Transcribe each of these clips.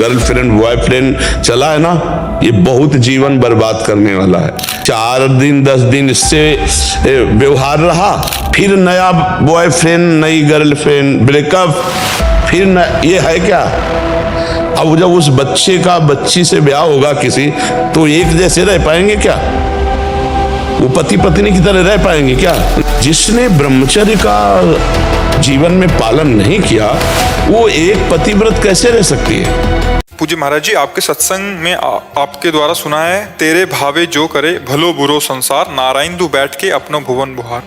Girlfriend boyfriend चला है ना, ये बहुत जीवन बर्बाद करने वाला है। 4 दिन 10 दिन इससे व्यवहार रहा, फिर नया बॉयफ्रेंड नई गर्लफ्रेंड, ब्रेकअप, फिर ये है क्या? अब जब उस बच्चे का बच्ची से ब्याह होगा किसी, तो एक जैसे रह पाएंगे क्या? वो पति पत्नी की तरह रह पाएंगे क्या? जिसने ब्रह्मचर्य का जीवन में पालन नहीं किया, वो एक पतिव्रत कैसे रह सकती है? पूज्य महाराज जी, आपके सत्संग में आपके द्वारा सुना है, तेरे भावे जो करे भलो बुरो संसार, नारायण तू बैठ के अपनो भुवन बुहार।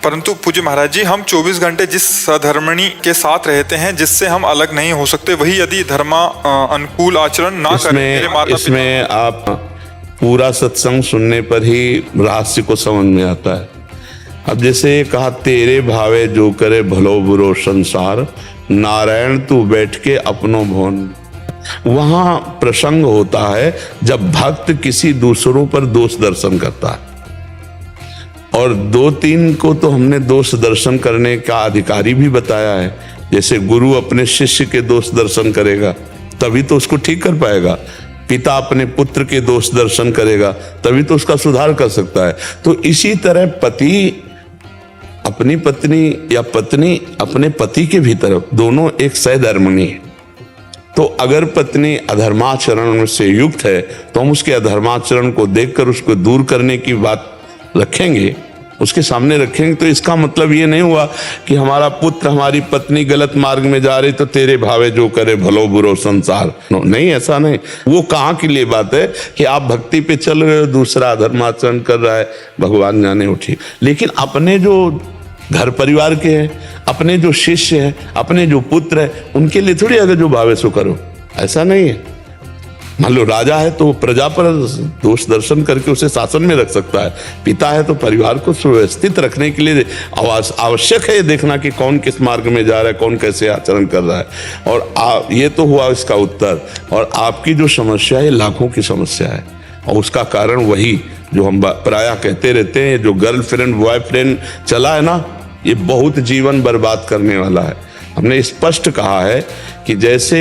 परंतु पूज्य महाराज जी, हम 24 घंटे जिस सधर्मणी के साथ रहते हैं, जिससे हम अलग नहीं हो सकते, वही यदि धर्मा अनुकूल आचरण ना करें, इसमें आप पूरा सत्संग सुनने पर ही रहस्य को समझ में आता है। अब जैसे कहा, तेरे भावे जो करे भलो बुरो संसार, नारायण तू बैठ के अपनो भुवन। वहां प्रसंग होता है जब भक्त किसी दूसरों पर दोष दर्शन करता है, और 2-3 को तो हमने दोष दर्शन करने का अधिकारी भी बताया है। जैसे गुरु अपने शिष्य के दोष दर्शन करेगा तभी तो उसको ठीक कर पाएगा, पिता अपने पुत्र के दोष दर्शन करेगा तभी तो उसका सुधार कर सकता है। तो इसी तरह पति अपनी पत्नी या पत्नी अपने पति के भीतर, दोनों एक सहधर्मिणी है। तो अगर पत्नी अधर्माचरण से युक्त है तो हम उसके अधर्माचरण को देखकर उसको दूर करने की बात रखेंगे, उसके सामने रखेंगे। तो इसका मतलब ये नहीं हुआ कि हमारा पुत्र हमारी पत्नी गलत मार्ग में जा रही तो तेरे भावे जो करे भलो बुरो संसार, नहीं, ऐसा नहीं। वो कहाँ के लिए बात है कि आप भक्ति पे चल रहे हो, दूसरा अधर्माचरण कर रहा है, भगवान जाने उठी। लेकिन अपने जो घर परिवार के हैं, अपने जो शिष्य हैं, अपने जो पुत्र हैं, उनके लिए थोड़ी अगर जो भावे सो करो, ऐसा नहीं है। मान लो राजा है तो प्रजा पर दोष दर्शन करके उसे शासन में रख सकता है, पिता है तो परिवार को सुव्यवस्थित रखने के लिए आवश्यक है देखना कि कौन किस मार्ग में जा रहा है, कौन कैसे आचरण कर रहा है। और ये तो हुआ इसका उत्तर। और आपकी जो समस्या है लाखों की समस्या है, और उसका कारण वही जो हम प्रायः कहते रहते हैं, जो गर्लफ्रेंड बॉयफ्रेंड चला है ना, ये बहुत जीवन बर्बाद करने वाला है। हमने स्पष्ट कहा है कि जैसे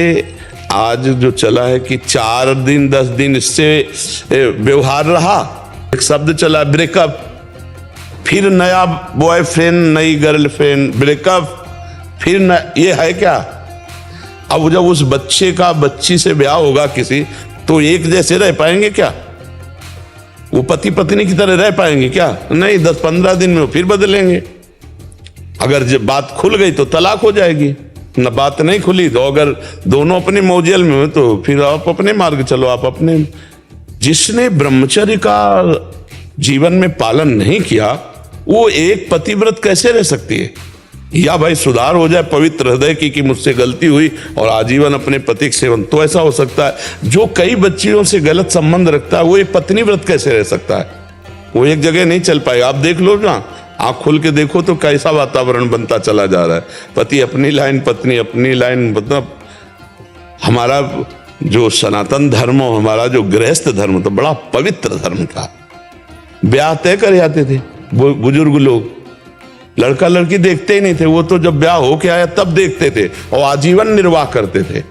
आज जो चला है कि 4 दिन 10 दिन इससे व्यवहार रहा, एक शब्द चला ब्रेकअप, फिर नया बॉयफ्रेंड नई गर्लफ्रेंड, ब्रेकअप, फिर ये है क्या? अब जब उस बच्चे का बच्ची से ब्याह होगा किसी, तो एक जैसे रह पाएंगे क्या? वो पति पत्नी की तरह रह पाएंगे क्या? नहीं, 10-15 दिन में फिर बदलेंगे। अगर जब बात खुल गई तो तलाक हो जाएगी, न बात नहीं खुली तो अगर दोनों अपने मौजेल में हो तो फिर आप अपने मार्ग चलो, आप अपने। जिसने ब्रह्मचर्य का जीवन में पालन नहीं किया, वो एक पतिव्रत कैसे रह सकती है? या भाई सुधार हो जाए पवित्र हृदय की कि मुझसे गलती हुई और आजीवन अपने पति के सेवन, तो ऐसा हो सकता है। जो कई बच्चियों से गलत संबंध रखता है, वो एक पत्नी व्रत कैसे रह सकता है? वो एक जगह नहीं चल पाएगा। आप देख लो ना, आँख खोल के देखो तो कैसा वातावरण बनता चला जा रहा है। पति अपनी लाइन, पत्नी अपनी लाइन। मतलब हमारा जो सनातन धर्म, हमारा जो गृहस्थ धर्म तो बड़ा पवित्र धर्म था। ब्याह तय कर जाते थे बुजुर्ग लोग, लड़का लड़की देखते ही नहीं थे, वो तो जब ब्याह होके आया तब देखते थे, और आजीवन निर्वाह करते थे,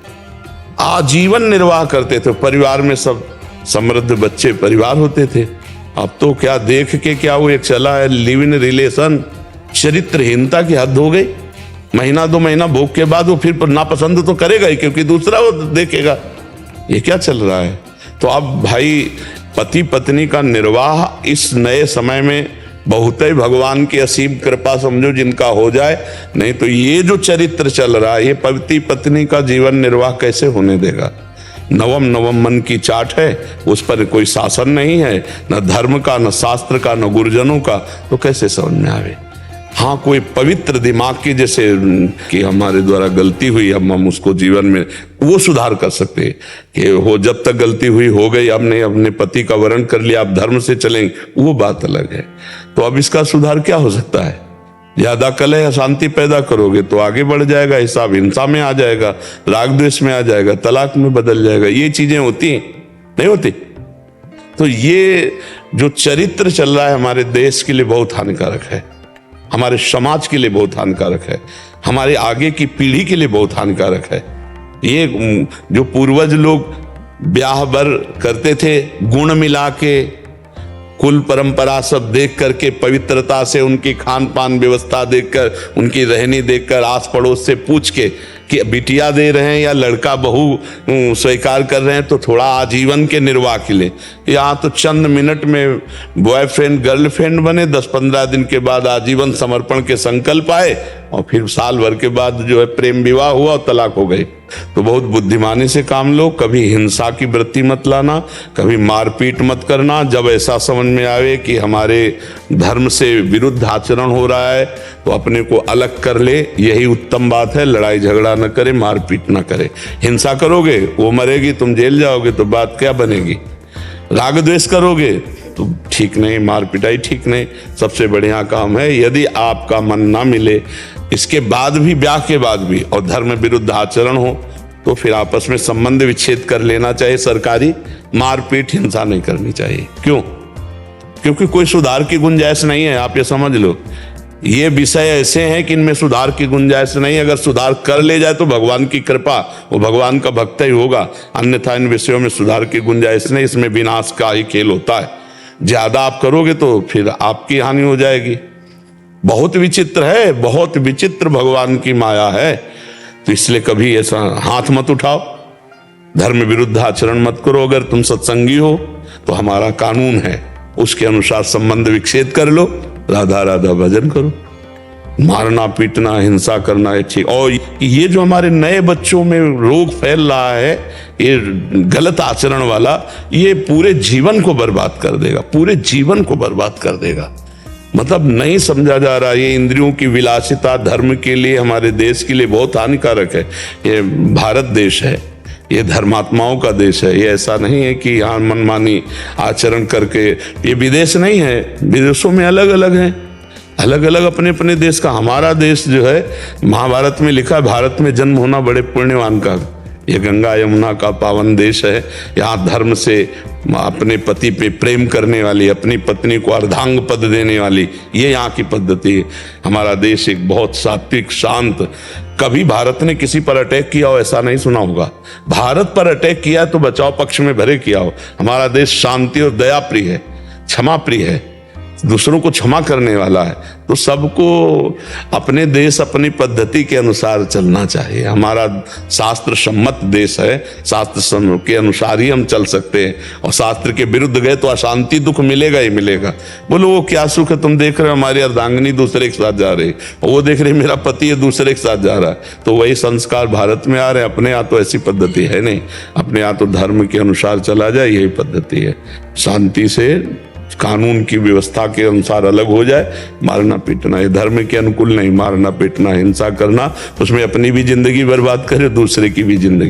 आजीवन निर्वाह करते थे। परिवार में सब समृद्ध बच्चे परिवार होते थे। अब तो क्या देख के क्या वो एक चला है लिव इन रिलेशन, चरित्रहीनता की हद हो गई। महीना 2 महीना भोग के बाद वो फिर नापसंद तो करेगा ही, क्योंकि दूसरा वो देखेगा। ये क्या चल रहा है? तो अब भाई पति पत्नी का निर्वाह इस नए समय में बहुत ही भगवान की असीम कृपा समझो जिनका हो जाए, नहीं तो ये जो चरित्र चल रहा है, ये पति पत्नी का जीवन निर्वाह कैसे होने देगा? नवम मन की चाट है, उस पर कोई शासन नहीं है, न धर्म का, न शास्त्र का, न गुरुजनों का, तो कैसे समझ में आवे? हाँ, कोई पवित्र दिमाग की, जैसे कि हमारे द्वारा गलती हुई, हम उसको जीवन में वो सुधार कर सकते हैं कि हो, जब तक गलती हुई हो गई, हमने अपने पति का वर्ण कर लिया, आप धर्म से चलेंगे, वो बात अलग है। तो अब इसका सुधार क्या हो सकता है? ज्यादा कलह अशांति पैदा करोगे तो आगे बढ़ जाएगा, हिसाब हिंसा में आ जाएगा, राग द्वेष में आ जाएगा, तलाक में बदल जाएगा। ये चीजें होती नहीं होती? तो ये जो चरित्र चल रहा है हमारे देश के लिए बहुत हानिकारक है, हमारे समाज के लिए बहुत हानिकारक है, हमारे आगे की पीढ़ी के लिए बहुत हानिकारक है। ये जो पूर्वज लोग ब्याह बर करते थे, गुण मिला के, कुल परंपरा सब देख करके, पवित्रता से उनकी खान पान व्यवस्था देखकर, उनकी रहनी देखकर, आस पड़ोस से पूछ के कि बिटिया दे रहे हैं या लड़का बहू स्वीकार कर रहे हैं तो थोड़ा आजीवन के निर्वाह के लिए। यहाँ तो चंद मिनट में बॉयफ्रेंड गर्लफ्रेंड बने, 10-15 दिन के बाद आजीवन समर्पण के संकल्प आए और फिर साल भर के बाद जो है प्रेम विवाह हुआ और तलाक हो गई। तो बहुत बुद्धिमानी से काम लो, कभी हिंसा की वृत्ति मत लाना, कभी मारपीट मत करना। जब ऐसा समझ में आवे कि हमारे धर्म से विरुद्ध आचरण हो रहा है तो अपने को अलग कर ले, यही उत्तम बात है। लड़ाई झगड़ा न करे, मारपीट न करे। हिंसा करोगे वो मरेगी, तुम जेल जाओगे तो बात क्या बनेगी। राग द्वेष करोगे तो ठीक नहीं, मार पिटाई ठीक नहीं। सबसे बढ़िया काम है यदि आपका मन ना मिले, इसके बाद भी, ब्याह के बाद भी, और धर्म विरुद्ध आचरण हो तो फिर आपस में संबंध विच्छेद कर लेना चाहिए सरकारी। मारपीट हिंसा नहीं करनी चाहिए। क्यों? क्योंकि कोई सुधार की गुंजाइश नहीं है। आप ये समझ लो, ये विषय ऐसे हैं कि इनमें सुधार की गुंजाइश नहीं। अगर सुधार कर ले जाए तो भगवान की कृपा, वो भगवान का भक्त ही होगा, अन्यथा इन विषयों में सुधार की गुंजाइश नहीं। इसमें विनाश का ही खेल होता है। ज्यादा आप करोगे तो फिर आपकी हानि हो जाएगी। बहुत विचित्र है, बहुत विचित्र भगवान की माया है। तो इसलिए कभी ऐसा हाथ मत उठाओ, धर्म विरुद्ध आचरण मत करो। अगर तुम सत्संगी हो तो हमारा कानून है, उसके अनुसार संबंध विच्छेद कर लो, राधा राधा भजन करो। मारना पीटना हिंसा करना है ठीक। और ये जो हमारे नए बच्चों में रोग फैल रहा है, ये गलत आचरण वाला, ये पूरे जीवन को बर्बाद कर देगा, पूरे जीवन को बर्बाद कर देगा। मतलब नहीं समझा जा रहा। ये इंद्रियों की विलासिता धर्म के लिए, हमारे देश के लिए बहुत हानिकारक है। ये भारत देश है, ये धर्मात्माओं का देश है। ये ऐसा नहीं है कि यहाँ मनमानी आचरण करके, ये विदेश नहीं है। विदेशों में अलग अलग हैं, अलग अलग अपने अपने देश का। हमारा देश जो है, महाभारत में लिखा है, भारत में जन्म होना बड़े पुण्यवान का। ये गंगा यमुना का पावन देश है। यहाँ धर्म से अपने पति पे प्रेम करने वाली, अपनी पत्नी को अर्धांग पद देने वाली, ये यहाँ की पद्धति है। हमारा देश एक बहुत सात्विक शांत। कभी भारत ने किसी पर अटैक किया हो ऐसा नहीं सुना होगा। भारत पर अटैक किया तो बचाव पक्ष में भरे किया हो। हमारा देश शांति और दया प्रिय है, क्षमा प्रिय है, दूसरों को क्षमा करने वाला है। तो सबको अपने देश अपनी पद्धति के अनुसार चलना चाहिए। हमारा शास्त्र सम्मत देश है, शास्त्र के अनुसार ही हम चल सकते हैं। और शास्त्र के विरुद्ध गए तो अशांति दुख मिलेगा ही मिलेगा। बोलो वो क्या सुख है, तुम देख रहे हो हमारी अर्धांगिनी दूसरे के साथ जा रही, और वो देख रहे मेरा पति है दूसरे के साथ जा रहा है। तो वही संस्कार भारत में आ रहे हैं। अपने यहाँ तो ऐसी पद्धति है नहीं, अपने यहाँ तो धर्म के अनुसार चला जाए, यही पद्धति है। शांति से कानून की व्यवस्था के अनुसार अलग हो जाए। मारना पीटना ये धर्म के अनुकूल नहीं। मारना पीटना हिंसा करना, उसमें अपनी भी जिंदगी बर्बाद करे, दूसरे की भी जिंदगी।